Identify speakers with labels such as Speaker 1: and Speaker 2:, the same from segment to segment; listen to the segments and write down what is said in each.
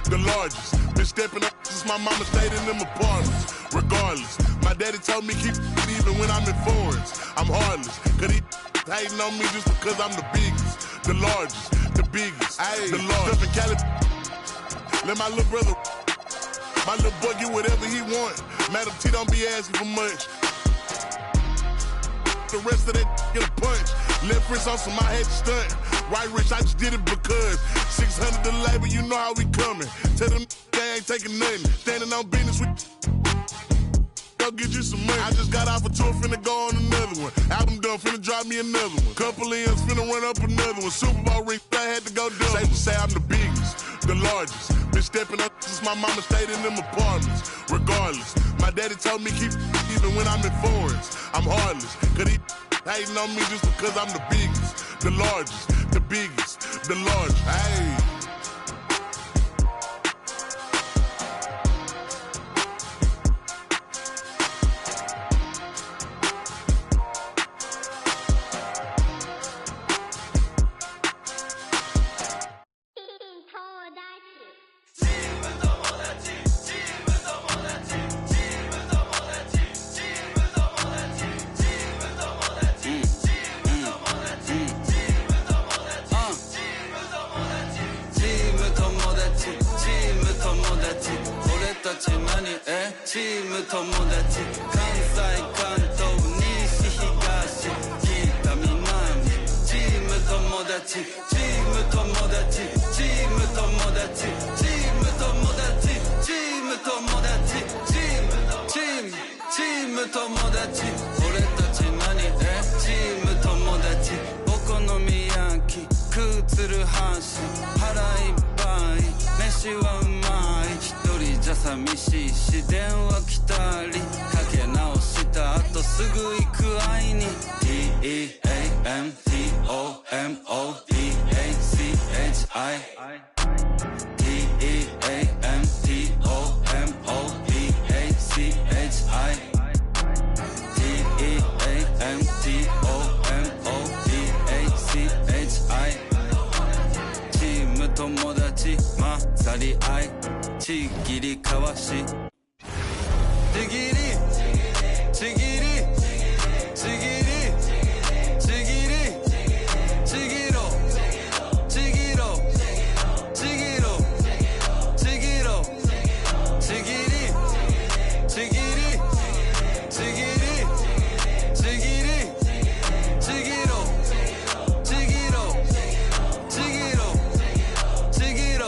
Speaker 1: the largest. Been stepping up since my mama stayed in them apartments. Regardless, my daddy told me keep it even when I'm in foreigns. I'm heartless, cause he hating on me just because I'm the biggest, the largest, the biggest, the largest. Up in Cali, let my little brother, my little boy get whatever he want. Madam T don't be asking for much. The rest of that get a punch. Left wrist on some, I had to stunt. Right wrist, I just did it because 600 the labor, you know how we coming. Tell them they ain't taking nothing. Standing on business with go get you some money. I just got off a tour, finna go on another one. Album done, finna drop me another one. Couple M's, finna run up another one. Super Bowl ring, I had to go do. Safe to say I'm the biggest, the largest. Been stepping up since my mama stayed in them apartments. Regardless, my daddy told me keep it even when I'm in foreigns. I'm heartless, cause he hating on me just because I'm the biggest, the largest, the biggest, the largest. Hey.
Speaker 2: チーム友達関西関東西東北南チーム友達チーム友達チーム友達チーム友達チーム友達チーム友達俺たち何チーム友達お好み焼き食うつる阪神腹いっぱい飯はうまい一人じゃ寂しいし電話来たりかけ直した後すぐ行く会いに チーム友達混ざり合いちぎりかわしちぎりちぎりちぎりちぎりちぎろちぎろちぎろちぎろちぎりちぎりちぎりちぎりちぎろちぎろちぎろちぎろ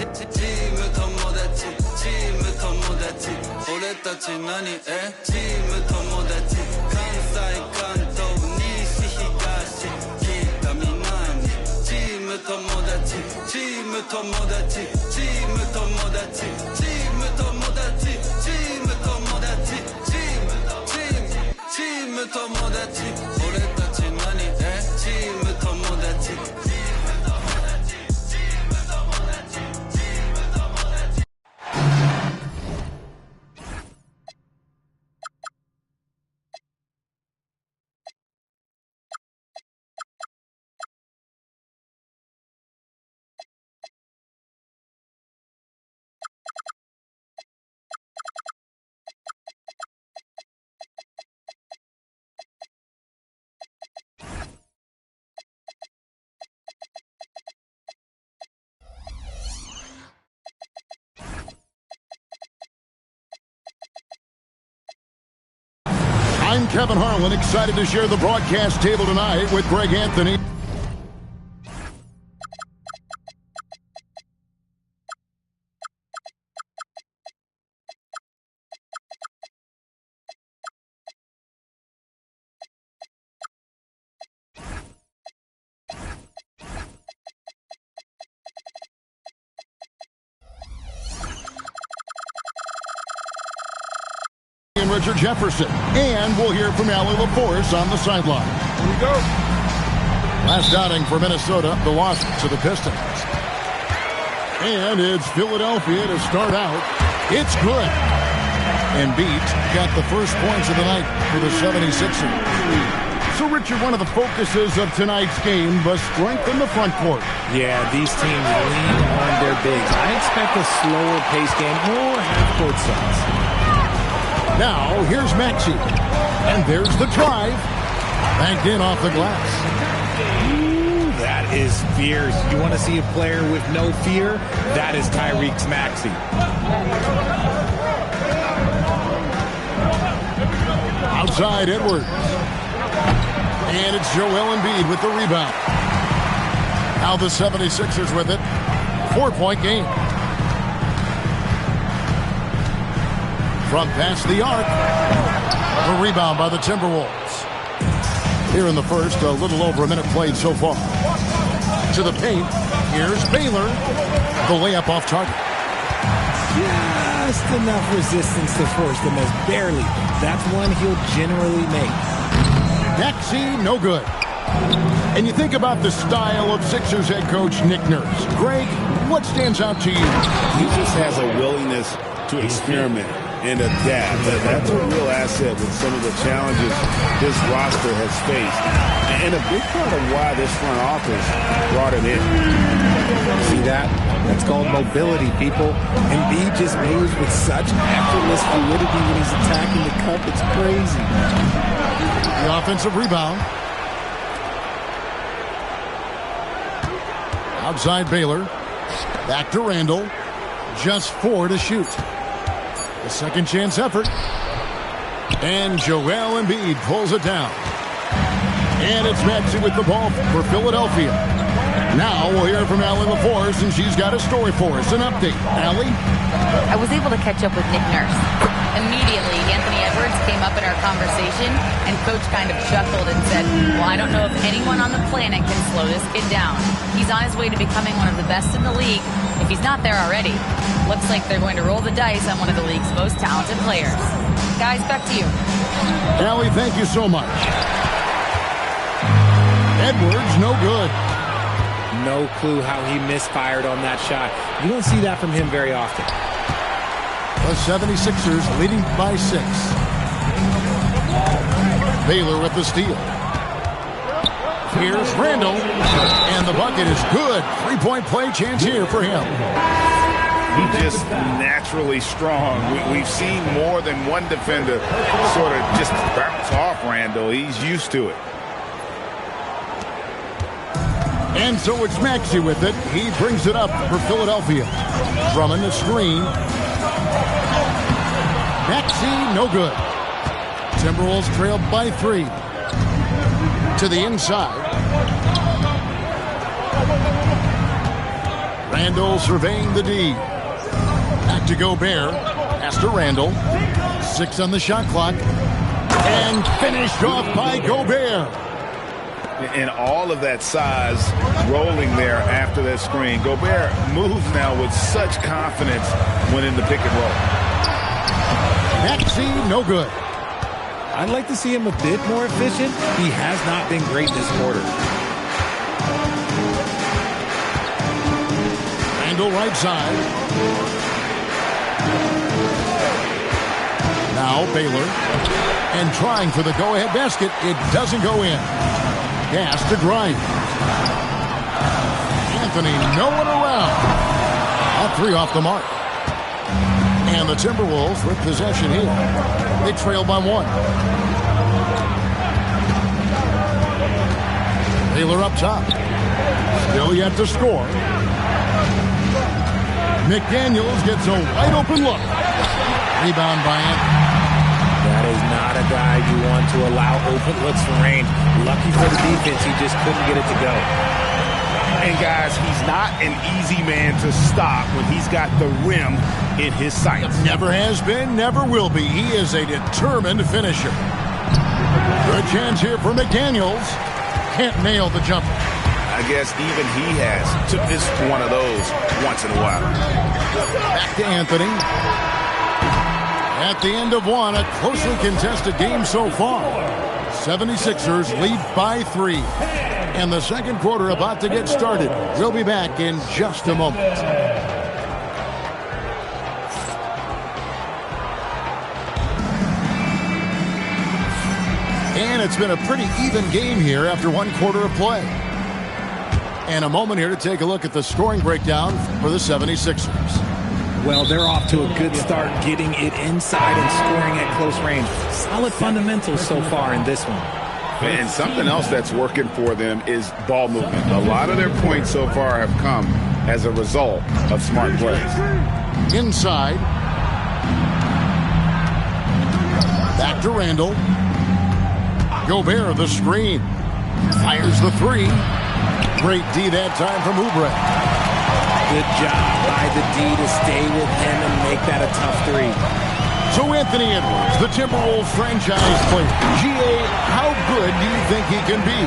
Speaker 2: チーム友達チーム友達俺たち何チーム友達関西関東西東北南チーム友達チーム友達チーム友達チーム友達チーム友達チーム友達俺たち何チーム友達
Speaker 3: I'm Kevin Harlan, excited to share the broadcast table tonight with Greg Anthony. Richard Jefferson, and we'll hear from Allie LaForce on the sideline.
Speaker 4: Here we go.
Speaker 3: Last outing for Minnesota, the loss to the Pistons. And it's Philadelphia to start out. It's good. Embiid got the first points of the night for the 76ers. So, Richard, one of the focuses of tonight's game was strength in the front court.
Speaker 5: Yeah, these teams lean on their bigs. I
Speaker 4: expect a slower pace game or half-court sets.
Speaker 3: Now, here's Maxey. And there's the drive. Banked in off the glass.
Speaker 4: Ooh, that is fierce. You want to see a player with no fear? That is Tyrese Maxey.
Speaker 3: Outside Edwards. And it's Joel Embiid with the rebound. Now the 76ers with it. 4-point game. From past the arc. The rebound by the Timberwolves. Here in the first, a little over a minute played so far. To the paint. Here's Baylor. The layup off target.
Speaker 4: Just enough resistance to force the miss. Barely. That's one he'll generally make.
Speaker 3: Maxey, no good. And you think about the style of Sixers head coach Nick Nurse. Greg, what stands out to you?
Speaker 5: He just has a willingness to experiment and adapt. That's a real asset with some of the challenges this roster has faced. And a big part of why this front office brought it in.
Speaker 4: See that? That's called mobility, people. Embiid just moves with such effortless fluidity when he's attacking the cup. It's crazy.
Speaker 3: The offensive rebound. Outside Baylor. Back to Randall. Just 4 to shoot. A second chance effort. And Joel Embiid pulls it down. And it's Maxey with the ball for Philadelphia. Now we'll hear from Allie LaForce, and she's got a story for us. An update. Allie?
Speaker 6: I was able to catch up with Nick Nurse. Immediately, Anthony Edwards came up in our conversation, and Coach kind of chuckled and said, well, I don't know if anyone on the planet can slow this kid down. He's on his way to becoming one of the best in the league, if he's not there already. Looks like they're going to roll the dice on one of the league's most talented players. Guys, back to you.
Speaker 3: Allie, thank you so much. Edwards, no good.
Speaker 4: No clue how he misfired on that shot. You don't see that from him very often.
Speaker 3: The 76ers leading by 6. Baylor with the steal. Here's Randall. And the bucket is good. 3-point play chance here for him.
Speaker 5: He's just naturally strong. We've seen more than one defender sort of just bounce off Randall. He's used to it.
Speaker 3: And so it's Maxey with it. He brings it up for Philadelphia. Drummond the screen. Maxey, no good. Timberwolves trailed by 3. To the inside. Randall surveying the D. Back to Gobert. Pass to Randall. 6 on the shot clock. And finished off by Gobert.
Speaker 5: And all of that size rolling there after that screen. Gobert moves now with such confidence when in the pick and roll.
Speaker 3: Maxey, no good.
Speaker 4: I'd like to see him a bit more efficient. He has not been great this quarter.
Speaker 3: Randall right side. Now Baylor. And trying for the go-ahead basket. It doesn't go in. Pass to Grimes. Anthony, no one around. All 3 off the mark. And the Timberwolves with possession here. They trail by 1. Baylor up top. Still yet to score. McDaniels gets a wide open look. Rebound by Anthony.
Speaker 4: That is not a guy you want to allow open looks from range. Lucky for the defense, he just couldn't get it to go.
Speaker 5: And guys, he's not an easy man to stop when he's got the rim in his sights.
Speaker 3: Never has been, never will be. He is a determined finisher. Good chance here for McDaniels. Can't nail the jumper.
Speaker 5: I guess even he has took this one of those once in a while.
Speaker 3: Back to Anthony. At the end of 1, a closely contested game so far. 76ers lead by 3. And the second quarter about to get started. We'll be back in just a moment. And it's been a pretty even game here after 1 quarter of play. And a moment here to take a look at the scoring breakdown for the 76ers.
Speaker 4: Well, they're off to a good start getting it inside and scoring at close range. Solid fundamentals so far in this one.
Speaker 5: And something else that's working for them is ball movement. A lot of their points so far have come as a result of smart plays.
Speaker 3: Inside. Back to Randall. Gobert, the screen. Fires the three. Great D that time from Oubre.
Speaker 4: Good job by the D to stay with him and make that a tough three.
Speaker 3: So Anthony Edwards, the Timberwolves franchise player. G.A., how good do you think he can be?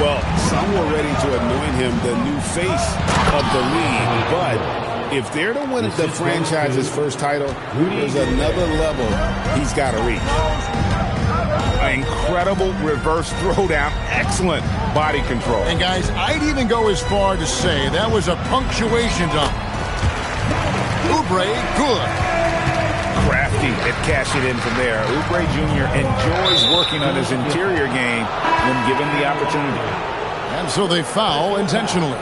Speaker 5: Well, some were ready to anoint him the new face of the league, but if they're to win the franchise's first title, there's another level he's got to reach. An incredible reverse throwdown, excellent body control.
Speaker 3: And guys, I'd even go as far to say that was a punctuation dunk. Oubre, good.
Speaker 5: Crafty at cashing in from there. Oubre Jr. enjoys working on his interior game when given the opportunity.
Speaker 3: And so they foul intentionally.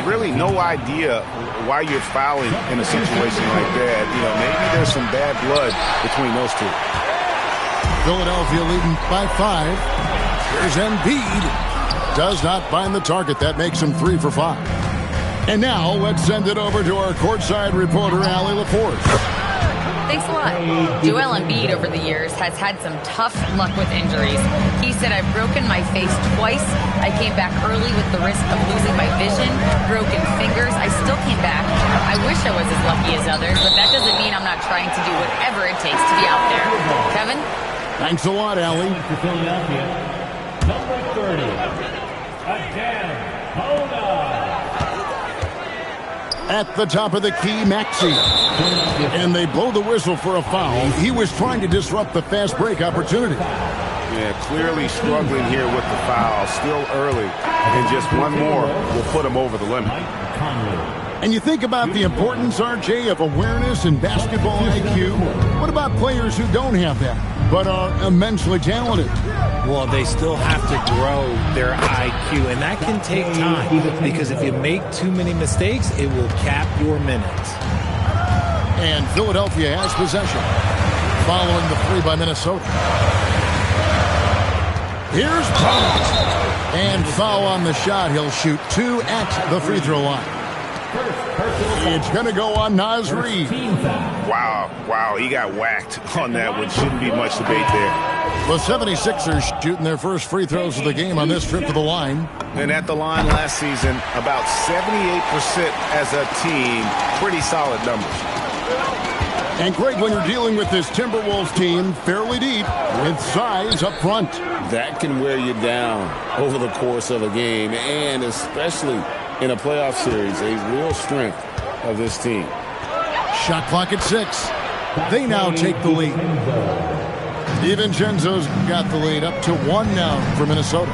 Speaker 5: Really no idea why you're fouling in a situation like that. You know, maybe there's some bad blood between those two.
Speaker 3: Philadelphia leading by 5. Here's Embiid. Does not find the target. That makes him 3 for 5. And now let's send it over to our courtside reporter, Allie LaForce.
Speaker 6: Thanks a lot. Joel Embiid over the years has had some tough luck with injuries. He said, I've broken my face twice. I came back early with the risk of losing my vision, broken fingers. I still came back. I wish I was as lucky as others, but that doesn't mean I'm not trying to do whatever it takes to be out there. Kevin?
Speaker 3: Thanks a lot, Allie.
Speaker 7: For Philadelphia, number 30, again,
Speaker 3: At the top of the key, Maxey. And they blow the whistle for a foul. He was trying to disrupt the fast break opportunity.
Speaker 5: Yeah, clearly struggling here with the foul. Still early. And just one more will put him over the limit.
Speaker 3: And you think about the importance, RJ, of awareness and basketball IQ. What about players who don't have that, but are immensely talented?
Speaker 4: Well, they still have to grow their IQ, and that can take time because if you make too many mistakes, it will cap your minutes.
Speaker 3: And Philadelphia has possession following the 3 by Minnesota. Here's Thomas. And foul on the shot. He'll shoot 2 at the free throw line. It's going to go on Naz Reid.
Speaker 5: Wow, he got whacked on that one. Shouldn't be much debate there.
Speaker 3: The 76ers shooting their first free throws of the game on this trip to the line.
Speaker 5: And at the line last season, about 78% as a team. Pretty solid numbers.
Speaker 3: And Greg, when you're dealing with this Timberwolves team fairly deep with size up front,
Speaker 5: that can wear you down over the course of a game, and especially in a playoff series, a real strength of this team.
Speaker 3: Shot clock at 6. They now take the lead. DiVincenzo's got the lead up to 1 now for Minnesota.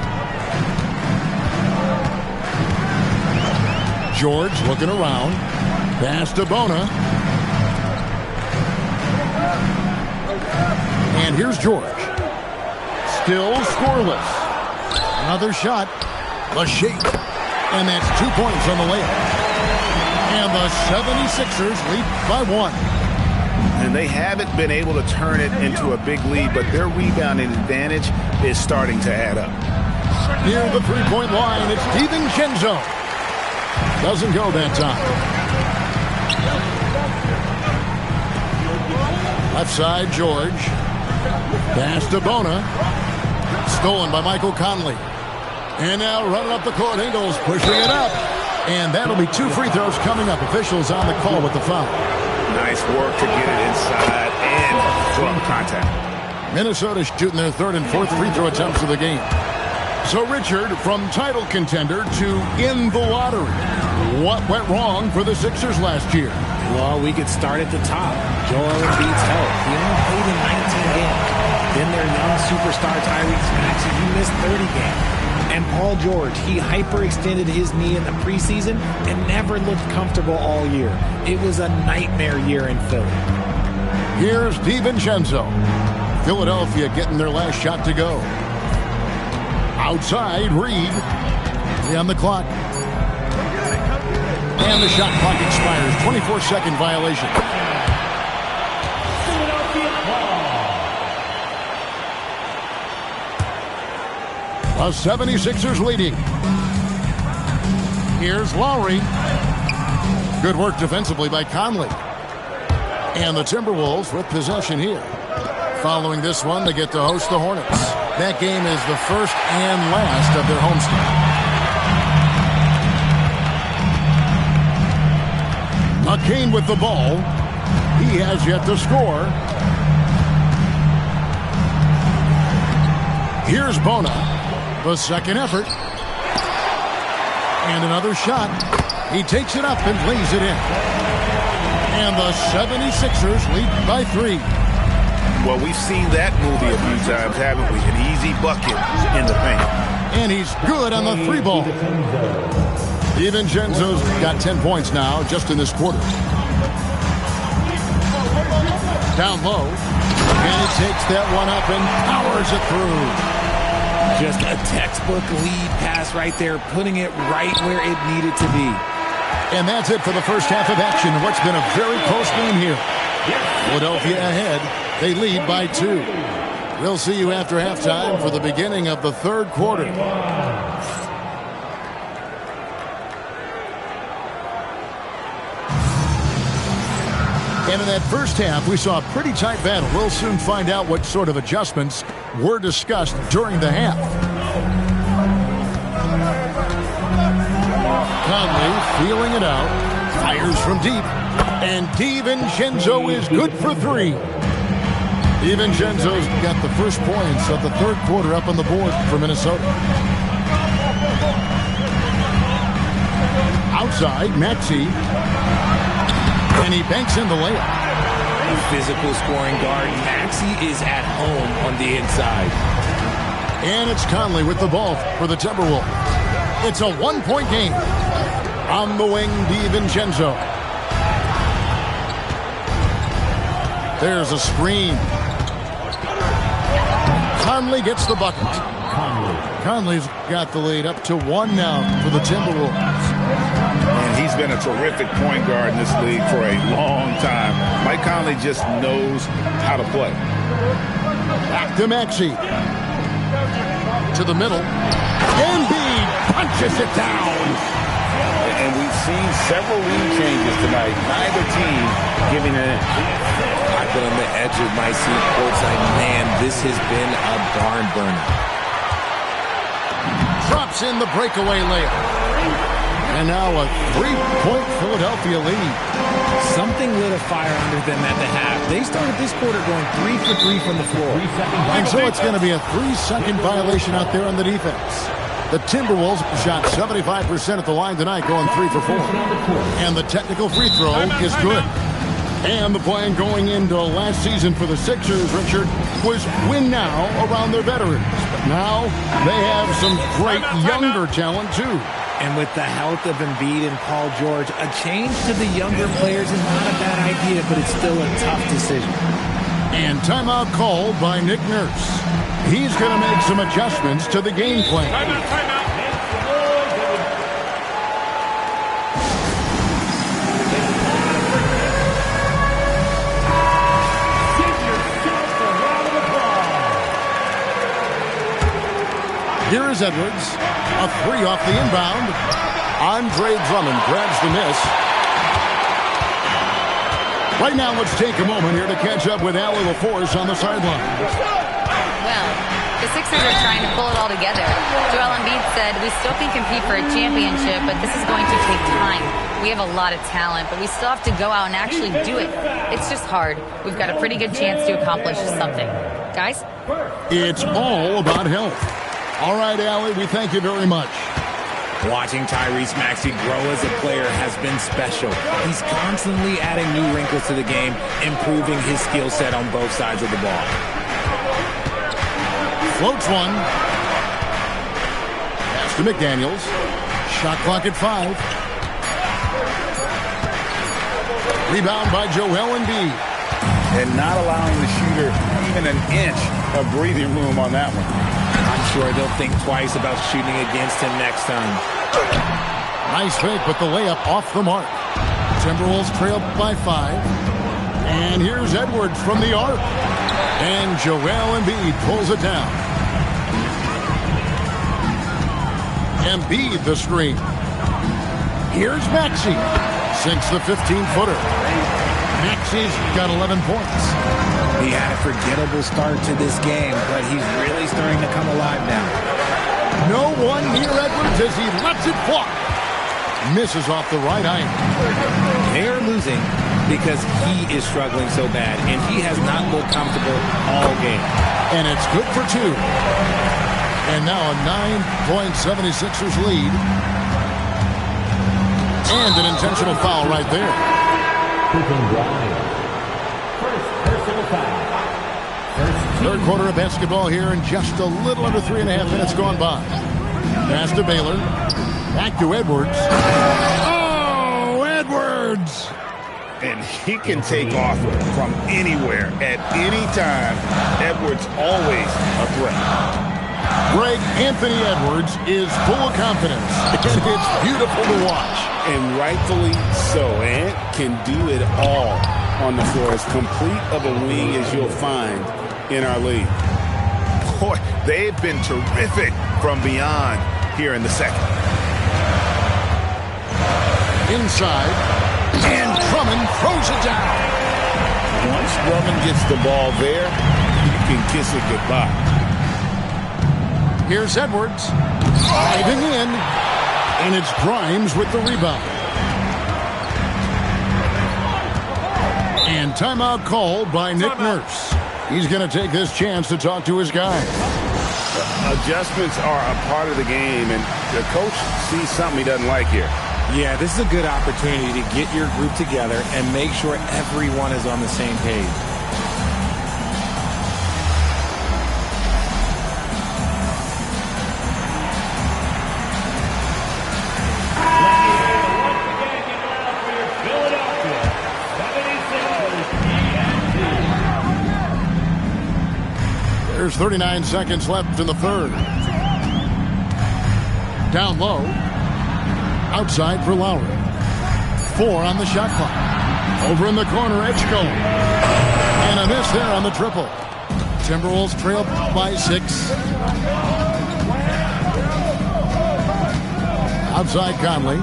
Speaker 3: George looking around. Pass to Bona. And here's George. Still scoreless. Another shot. The shake. And that's 2 points on the layup. And the 76ers lead by 1.
Speaker 5: And they haven't been able to turn it into a big lead, but their rebounding advantage is starting to add up.
Speaker 3: Near the three-point line, it's DiVincenzo. Doesn't go that time. Left side, George. Pass to Bona. Stolen by Michael Conley. And now running up the court, Ingles pushing it up. And that'll be 2 free throws coming up. Officials on the call with the foul.
Speaker 5: Nice work to get it inside and draw the contact.
Speaker 3: Minnesota shooting their 3rd and 4th free throw attempts of the game. So, Richard, from title contender to in the lottery, what went wrong for the Sixers last year?
Speaker 4: Well, we could start at the top. Joel Embiid's health. He only played in 19 games. Then their young superstar Tyrese Maxey, he missed 30 games. And Paul George, he hyperextended his knee in the preseason and never looked comfortable all year. It was a nightmare year in Philly.
Speaker 3: Here's DiVincenzo. Philadelphia getting their last shot to go. Outside, Reed. On the clock. And the shot clock expires. 24-second violation. The 76ers leading. Here's Lowry. Good work defensively by Conley. And the Timberwolves with possession here. Following this one, they get to host the Hornets. That game is the first and last of their homestand. McCain with the ball. He has yet to score. Here's Bona. The second effort. And another shot. He takes it up and lays it in. And the 76ers lead by 3.
Speaker 5: Well, we've seen that movie a few times, haven't we? An easy bucket in the paint.
Speaker 3: And he's good on the 3 ball. DiVincenzo's got 10 points now just in this quarter. Down low. And he takes that one up and powers it through.
Speaker 4: Just a textbook lead pass right there, putting it right where it needed to be.
Speaker 3: And that's it for the first half of action. What's been a very close game here. Philadelphia ahead. They lead by 2. We'll see you after halftime for the beginning of the third quarter. And in that first half, we saw a pretty tight battle. We'll soon find out what sort of adjustments were discussed during the half. Conley feeling it out. Fires from deep. And DiVincenzo is good for 3. DiVincenzo's got the first points of the third quarter up on the board for Minnesota. Outside, Maxey. And he banks in the layup.
Speaker 4: Physical scoring guard Maxey is at home on the inside.
Speaker 3: And it's Conley with the ball for the Timberwolves. It's a 1-point game. On the wing, DiVincenzo. There's a screen. Conley gets the bucket. Conley's got the lead up to 1 now for the Timberwolves.
Speaker 5: And he's been a terrific point guard in this league for a long time. Mike Conley just knows how to play.
Speaker 3: Back to Maxey. To the middle. Embiid punches it down.
Speaker 5: And we've seen several lead changes tonight. Neither team giving it in.
Speaker 4: I've been on the edge of my seat courtside. Man, this has been a barn burner.
Speaker 3: Drops in the breakaway layup. And now a 3-point Philadelphia lead.
Speaker 4: Something lit a fire under them at the half. They started this quarter going 3 for 3 from the floor.
Speaker 3: And so it's going to be a 3-second violation out there on the defense. The Timberwolves shot 75% at the line tonight, going 3 for 4. And the technical free throw is good. And the plan going into last season for the Sixers, Richard, was win now around their veterans. But now they have some great younger talent, too.
Speaker 4: And with the health of Embiid and Paul George, a change to the younger players is not a bad idea, but it's still a tough decision.
Speaker 3: And timeout called by Nick Nurse. He's going to make some adjustments to the game plan. Here is Edwards. A 3 off the inbound. Andre Drummond grabs the miss. Right now, let's take a moment here to catch up with Allie LaForce on the sideline.
Speaker 6: Well, the Sixers are trying to pull it all together. Joel Embiid said, we still can compete for a championship, but this is going to take time. We have a lot of talent, but we still have to go out and actually do it. It's just hard. We've got a pretty good chance to accomplish something. Guys?
Speaker 3: It's all about health. All right, Allie, we thank you very much.
Speaker 4: Watching Tyrese Maxey grow as a player has been special. He's constantly adding new wrinkles to the game, improving his skill set on both sides of the ball.
Speaker 3: Floats one. Pass to McDaniels. Shot clock at 5. Rebound by Joel Embiid.
Speaker 5: And not allowing the shooter even an inch of breathing room on that one.
Speaker 4: I'm sure they'll think twice about shooting against him next time.
Speaker 3: Nice fake, but the layup off the mark. Timberwolves trail by 5. And here's Edwards from the arc. And Joel Embiid pulls it down. Embiid the screen. Here's Maxey. Sinks the 15-footer. Maxey's got 11 points.
Speaker 4: He had a forgettable start to this game, but he's really starting to come alive now.
Speaker 3: No one near Edwards as he lets it fly. Misses off the right iron.
Speaker 4: They are losing because he is struggling so bad, and he has not looked comfortable all game.
Speaker 3: And it's good for 2. And now a 9-point 76ers lead. And an intentional foul right there.
Speaker 7: First personal foul.
Speaker 3: Third quarter of basketball here, and just a little under 3.5 minutes gone by. Pass to Baylor. Back to Edwards. Oh, Edwards!
Speaker 5: And he can take off from anywhere at any time. Edwards always a threat.
Speaker 3: Greg, Anthony Edwards is full of confidence, and it's beautiful to watch.
Speaker 5: And rightfully so. Ant can do it all on the floor. As complete of a wing as you'll find in our league.
Speaker 8: Boy, they've been terrific from beyond here in the second.
Speaker 3: Inside, and Drummond throws it down.
Speaker 5: Once Drummond gets the ball there, you can kiss it goodbye.
Speaker 3: Here's Edwards, diving in, and it's Grimes with the rebound. And timeout called by Nick Nurse. He's going to take this chance to talk to his guys.
Speaker 5: Adjustments are a part of the game, and the coach sees something he doesn't like here.
Speaker 4: Yeah, this is a good opportunity to get your group together and make sure everyone is on the same page.
Speaker 3: There's 39 seconds left in the third. Down low. Outside for Lowry. 4 on the shot clock. Over in the corner, Edgecombe. And a miss there on the triple. Timberwolves trail by 6. Outside Conley.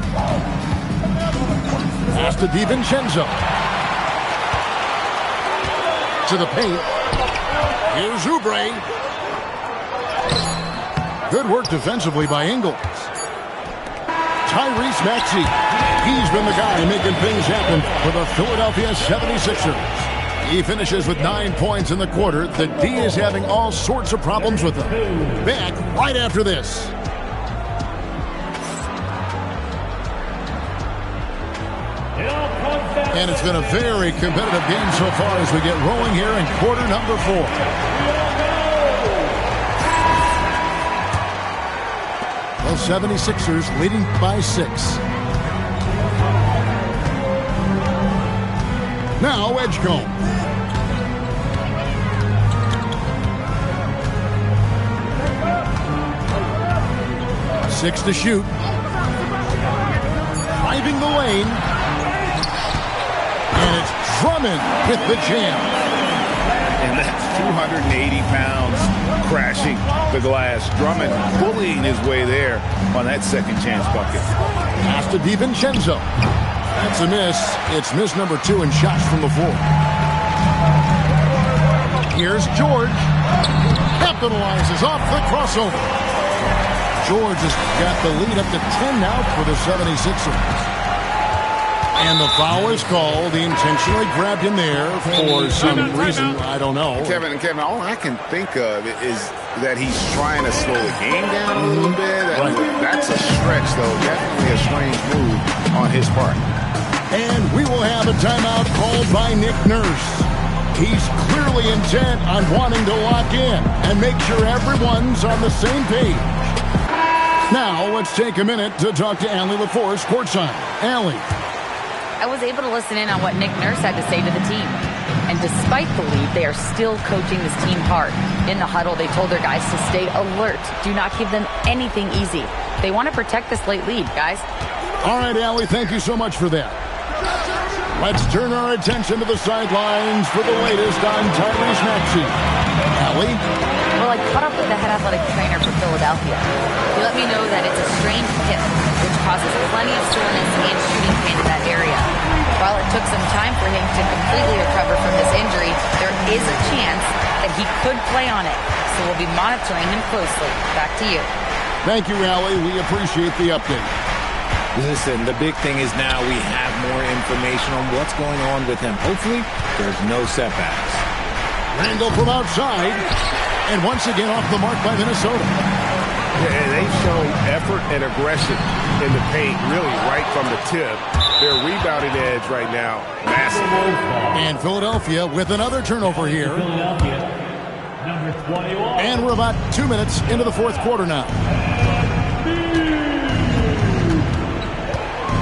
Speaker 3: Pass to DiVincenzo. To the paint. Here's Oubre. Good work defensively by Ingles. Tyrese Maxey. He's been the guy making things happen for the Philadelphia 76ers. He finishes with 9 points in the quarter. The D is having all sorts of problems with him. Back right after this. And it's been a very competitive game so far as we get rolling here in quarter number 4. The 76ers leading by 6. Now Edgecombe. Six to shoot. Driving the lane. And it's Drummond with the jam.
Speaker 5: And that's 280 pounds crashing the glass. Drummond bullying his way there on that second chance bucket.
Speaker 3: Pass to DiVincenzo. That's a miss. It's miss number 2 in shots from the floor. Here's George. Capitalizes off the crossover. George has got the lead up to 10 now for the 76ers. And the foul is called. He intentionally grabbed him there for some reason. I don't know.
Speaker 8: Kevin, all I can think of is that he's trying to slow the game down a little bit. That's a stretch, though. Definitely a strange move on his part.
Speaker 3: And we will have a timeout called by Nick Nurse. He's clearly intent on wanting to lock in and make sure everyone's on the same page. Now, let's take a minute to talk to Allie LaForce courtside. Allie.
Speaker 6: I was able to listen in on what Nick Nurse had to say to the team. And despite the lead, they are still coaching this team hard. In the huddle, they told their guys to stay alert. Do not give them anything easy. They want to protect this late lead, guys.
Speaker 3: All right, Allie, thank you so much for that. Let's turn our attention to the sidelines for the latest on Tyrese Maxey. Allie?
Speaker 6: Well, I caught up with the head athletic trainer for Philadelphia. He let me know that it's a strained hip, which causes plenty of soreness and shooting pain in that area. While it took some time for him to completely recover from this injury, there is a chance that he could play on it. So we'll be monitoring him closely. Back to you.
Speaker 3: Thank you, Allie. We appreciate the update.
Speaker 4: Listen, the big thing is now we have more information on what's going on with him. Hopefully, there's no setbacks.
Speaker 3: Randall from outside, and once again off the mark by Minnesota.
Speaker 5: Yeah, they've shown effort and aggression in the paint, really right from the tip. Their rebounding edge right now, massive.
Speaker 3: And Philadelphia with another turnover here.
Speaker 7: Philadelphia, number 21.
Speaker 3: And we're about 2 minutes into the fourth quarter now.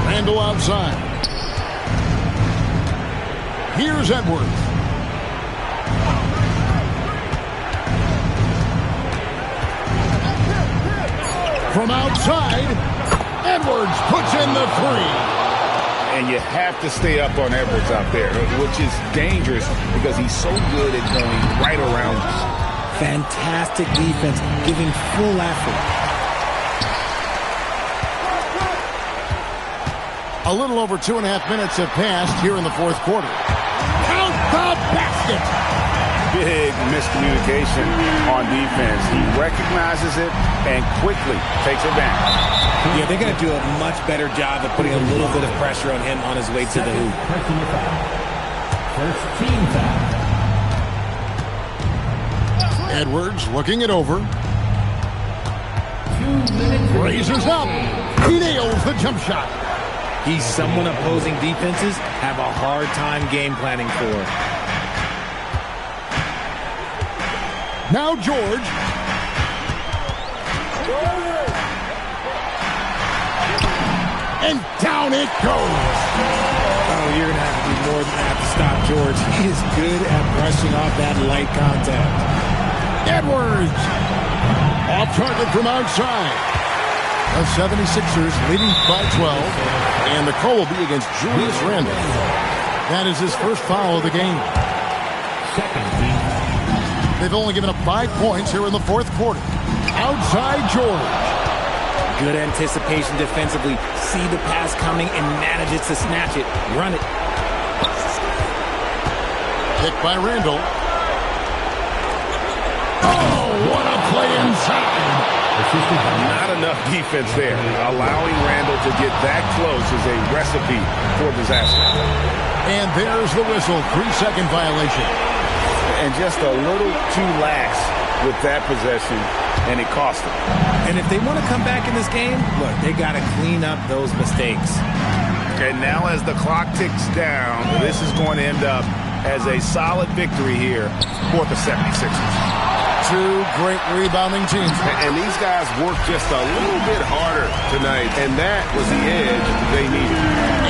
Speaker 3: Randall outside. Here's Edwards. From outside, Edwards puts in the three.
Speaker 5: And you have to stay up on Edwards out there, which is dangerous because he's so good at going right around you.
Speaker 4: Fantastic defense, giving full effort.
Speaker 3: A little over 2.5 minutes have passed here in the fourth quarter. Count the basket!
Speaker 5: Big miscommunication on defense. He recognizes it and quickly takes advantage.
Speaker 4: Yeah, they're going to do a much better job of putting a little bit of pressure on him on his way to the hoop.
Speaker 7: Personal foul. First team foul.
Speaker 3: Edwards looking it over.
Speaker 7: 2 minutes.
Speaker 3: Raises up. He nails the jump shot.
Speaker 4: He's someone opposing defenses have a hard time game planning for.
Speaker 3: Now George. And down it goes.
Speaker 4: Oh, you're going to have to do more than that to stop George. He is good at brushing off that light contact.
Speaker 3: Edwards. Off target from outside. The 76ers leading by 12. And the call will be against Julius Randle. That is his first foul of the game.
Speaker 7: Second team.
Speaker 3: They've only given up 5 points here in the fourth quarter. Outside George.
Speaker 4: Good anticipation defensively. See the pass coming and manages to snatch it. Run it.
Speaker 3: Kick by Randle. Oh, what a play inside.
Speaker 5: Not enough defense there. Allowing Randle to get that close is a recipe for disaster.
Speaker 3: And there's the whistle. 3-second violation.
Speaker 5: And just a little too lax with that possession, and it cost them.
Speaker 4: And if they want to come back in this game, look, they got to clean up those mistakes.
Speaker 5: And now as the clock ticks down, this is going to end up as a solid victory here for the 76ers.
Speaker 3: Two great rebounding teams.
Speaker 5: And these guys worked just a little bit harder tonight, and that was the edge they needed.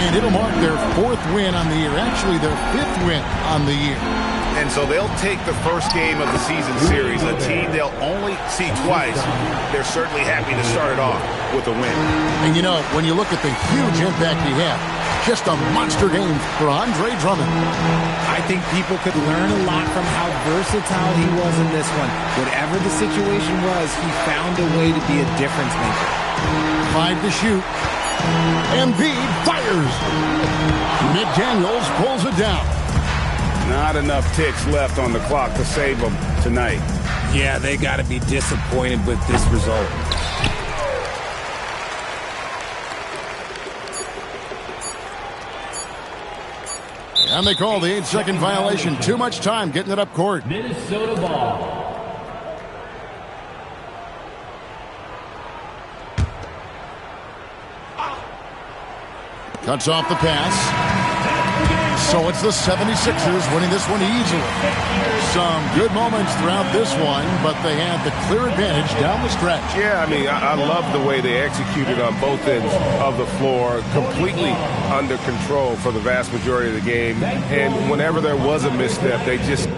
Speaker 3: And it'll mark their 4th win on the year. Actually, their 5th win on the year.
Speaker 5: And so they'll take the first game of the season series, a team they'll only see twice. They're certainly happy to start it off with a win.
Speaker 3: And you know, when you look at the huge impact he had, just a monster game for Andre Drummond.
Speaker 4: I think people could learn a lot from how versatile he was in this one. Whatever the situation was, he found a way to be a difference maker.
Speaker 3: 5 to shoot. Embiid fires. McDaniels pulls it down.
Speaker 5: Not enough ticks left on the clock to save them tonight.
Speaker 4: Yeah, they got to be disappointed with this result.
Speaker 3: And they call the 8-second violation. Too much time getting it up court.
Speaker 7: Minnesota ball.
Speaker 3: Cuts off the pass. So it's the 76ers winning this one easily. Some good moments throughout this one, but they had the clear advantage down the stretch.
Speaker 5: Yeah, I mean, I love the way they executed on both ends of the floor. Completely under control for the vast majority of the game. And whenever there was a misstep, they just...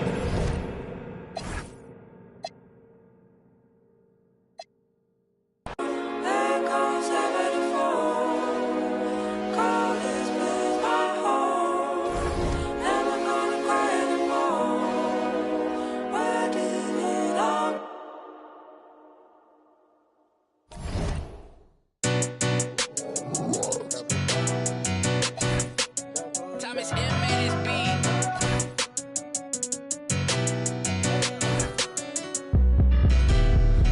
Speaker 9: It's him and his beat.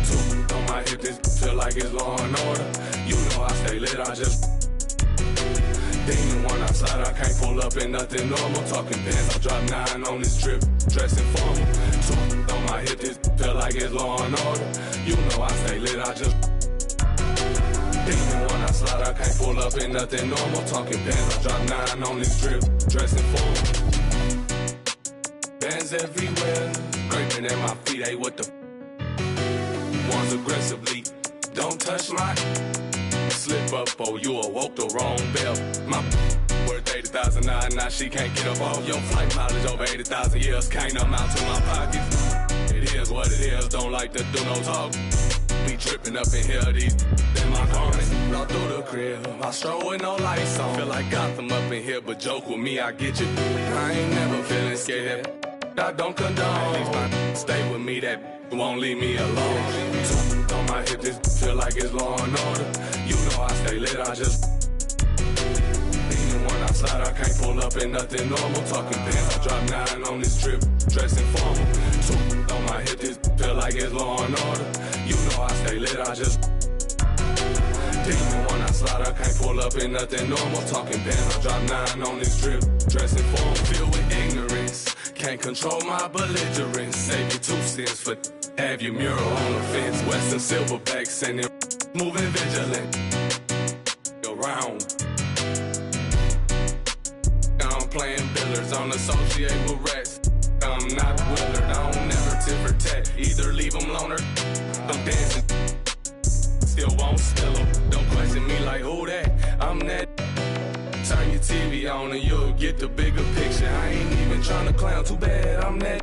Speaker 10: Two on my hip, this feel like it's law and order. You know I stay lit, I just demon when I slide, I can't pull up in nothing normal. Talking pants, I drop 9 on this trip, dressing formal. Two on my hip, this feel like it's law and order. You know I stay lit, I just demon when I slide, I can't pull up in nothing normal. Talking pants, I drop 9 on this trip, dressing formal. Bands everywhere, scraping at my feet, hey, what the ones aggressively, don't touch my slip up, oh, you awoke the wrong bell. My worth 80,000 now she can't get up on your flight mileage over 80,000 years, can't amount to my pockets. It is what it is, don't like to do no talk. We tripping up in here, these in my garments. All through the crib, I stroll with no lights on. Feel like Gotham up in here, but joke with me, I get you. I ain't never feeling scared, I don't condone. These my stay with me, that won't leave me alone. Two on my hip, this feel like it's law and order. You know I stay lit, I just even when I slide, I can't pull up in nothing normal. Talking pants, I drop 9 on this trip, dressing formal. Two on my hip, this feel like it's law and order. You know I stay lit, I just even when I slide, I can't pull up in nothing normal. Talking pants, I drop 9 on this trip, dressing formal. Filled with ignorance, can't control my belligerence. Save you 2 cents for have your mural on the fence. Western silverbacks and them moving vigilant around. I'm playing billiards, don't associate with rats. I'm not Willard, I don't never tit for tat. Either leave them loner, I'm dancing, still won't spill them. Don't question me like who that, I'm that. Turn your TV on and you'll get the bigger picture. I ain't even trying to clown, too bad I'm that.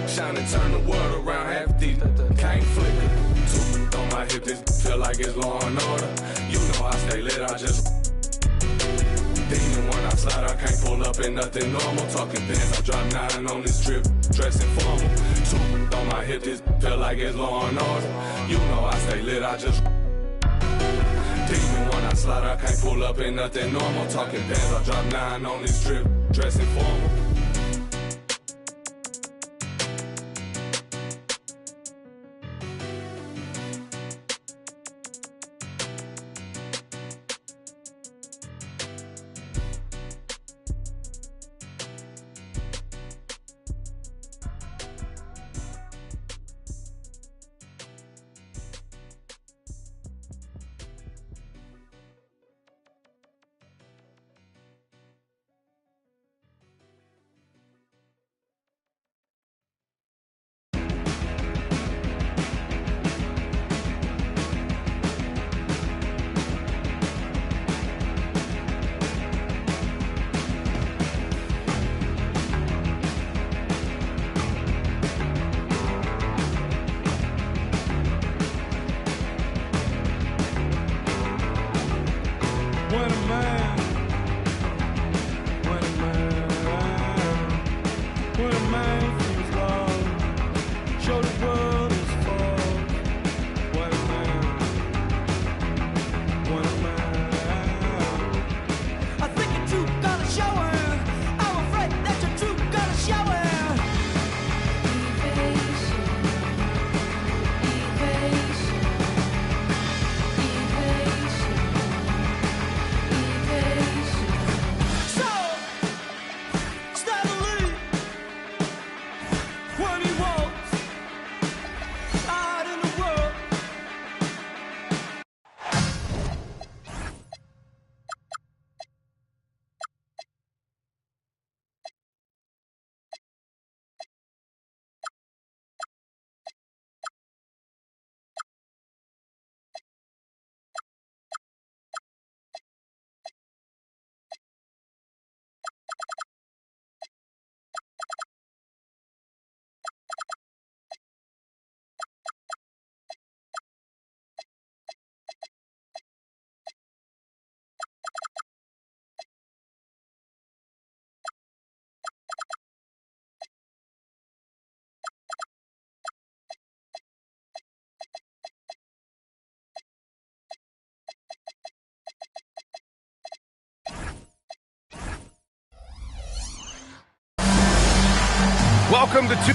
Speaker 10: Shine and turn the world around, half these can't flicker. Two on my hip, this feel like it's law and order. You know I stay lit, I just demon when I slide, I can't pull up in nothing normal. Talking pants, I drop 9 on this trip, dressing formal. Two on my hip, this feel like it's law and order. You know I stay lit, I just demon when I slide, I can't pull up in nothing normal. Talking pants, I drop 9 on this trip, dressing formal.
Speaker 9: Welcome to two.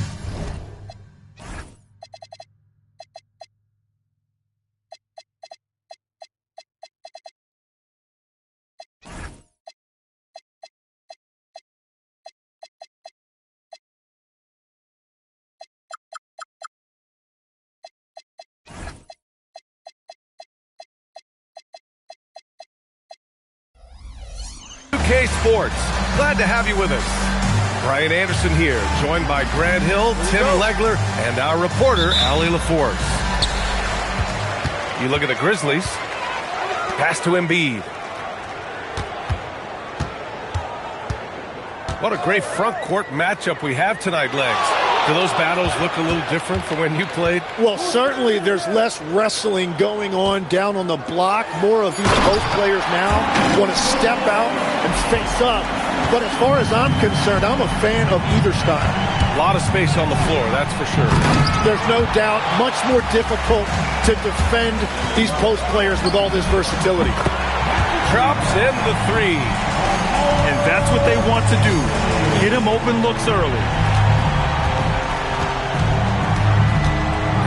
Speaker 9: UK Sports. Glad to have you with us. Brian Anderson here, joined by Grant Hill, Tim Legler, and our reporter, Allie LaForce. You look at the Grizzlies. Pass to Embiid. What a great front court matchup we have tonight, Legs. Do those battles look a little different from when you played?
Speaker 11: Well, certainly there's less wrestling going on down on the block. More of these post players now want to step out and face up. But as far as I'm concerned, I'm a fan of either style.
Speaker 9: A lot of space on the floor, that's for sure.
Speaker 11: There's no doubt much more difficult to defend these post players with all this versatility.
Speaker 9: Drops in the three.
Speaker 12: And that's what they want to do. Get him open looks early.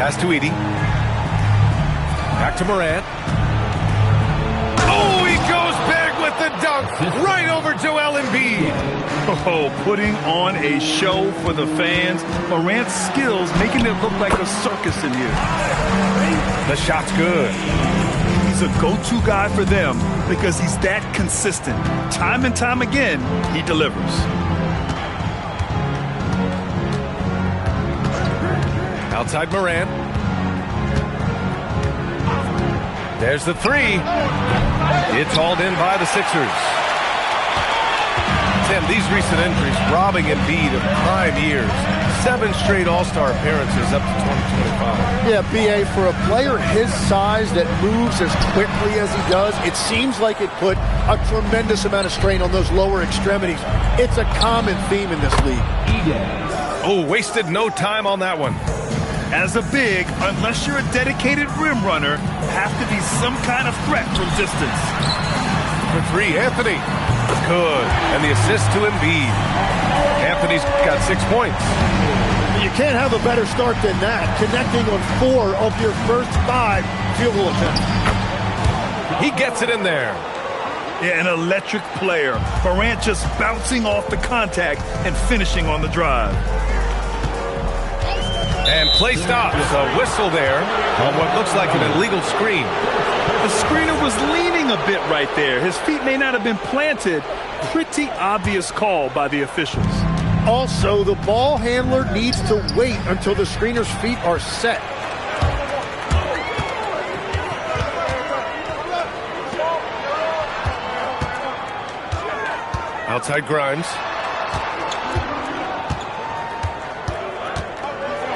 Speaker 9: Pass to Edey. Back to Morant. Oh, he goes big with the dunk. Right over Joel Embiid.
Speaker 12: Oh, putting on a show for the fans. Morant's skills making it look like a circus in here.
Speaker 9: The shot's good.
Speaker 12: He's a go-to guy for them because he's that consistent. Time and time again, he delivers.
Speaker 9: Outside Morant. There's the three. It's hauled in by the Sixers. Tim, these recent injuries robbing Embiid of prime years. 7 straight All-Star appearances up to 2025.
Speaker 11: Yeah, B.A., for a player his size that moves as quickly as he does, it seems like it put a tremendous amount of strain on those lower extremities. It's a common theme in this league.
Speaker 9: Oh, wasted no time on that one.
Speaker 12: As a big, unless you're a dedicated rim runner, have to be some kind of threat from distance.
Speaker 9: For three, Anthony. Good. And the assist to Embiid. Anthony's got 6 points.
Speaker 11: You can't have a better start than that, connecting on 4 of your first 5 field goal attempts.
Speaker 9: He gets it in there.
Speaker 12: Yeah, an electric player. Morant just bouncing off the contact and finishing on the drive.
Speaker 9: And play stops. A whistle there on what looks like an illegal screen.
Speaker 12: The screener was leaning a bit right there. His feet may not have been planted. Pretty obvious call by the officials.
Speaker 11: Also, the ball handler needs to wait until the screener's feet are set.
Speaker 9: Outside Grimes.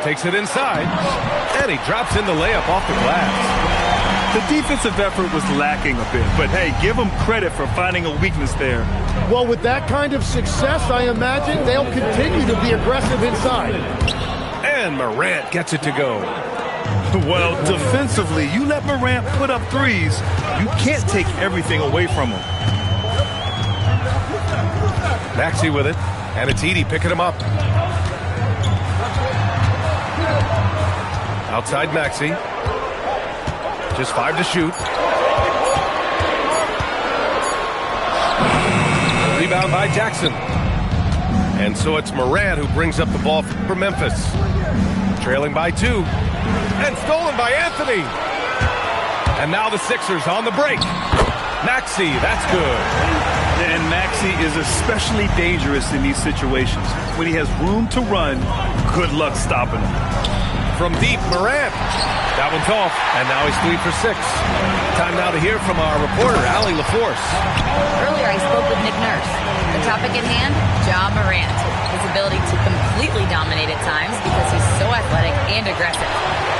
Speaker 9: Takes it inside. And he drops in the layup off the glass.
Speaker 12: The defensive effort was lacking a bit, but hey, give them credit for finding a weakness there.
Speaker 11: Well, with that kind of success, I imagine they'll continue to be aggressive inside.
Speaker 9: And Morant gets it to go.
Speaker 12: Well, defensively, you let Morant put up threes, you can't take everything away from him.
Speaker 9: Maxey with it, and it's Edey picking him up. Outside Maxey. Just 5 to shoot. Rebound by Jackson. And so it's Morant who brings up the ball for Memphis. Trailing by 2. And stolen by Anthony. And now the Sixers on the break. Maxey, that's good.
Speaker 12: And Maxey is especially dangerous in these situations. When he has room to run, good luck stopping him.
Speaker 9: From deep, Morant. That one's off, and now he's 3 for 6. Time now to hear from our reporter, Allie LaForce.
Speaker 6: Earlier, I spoke with Nick Nurse. The topic at hand, Ja Morant. His ability to completely dominate at times because he's so athletic and aggressive.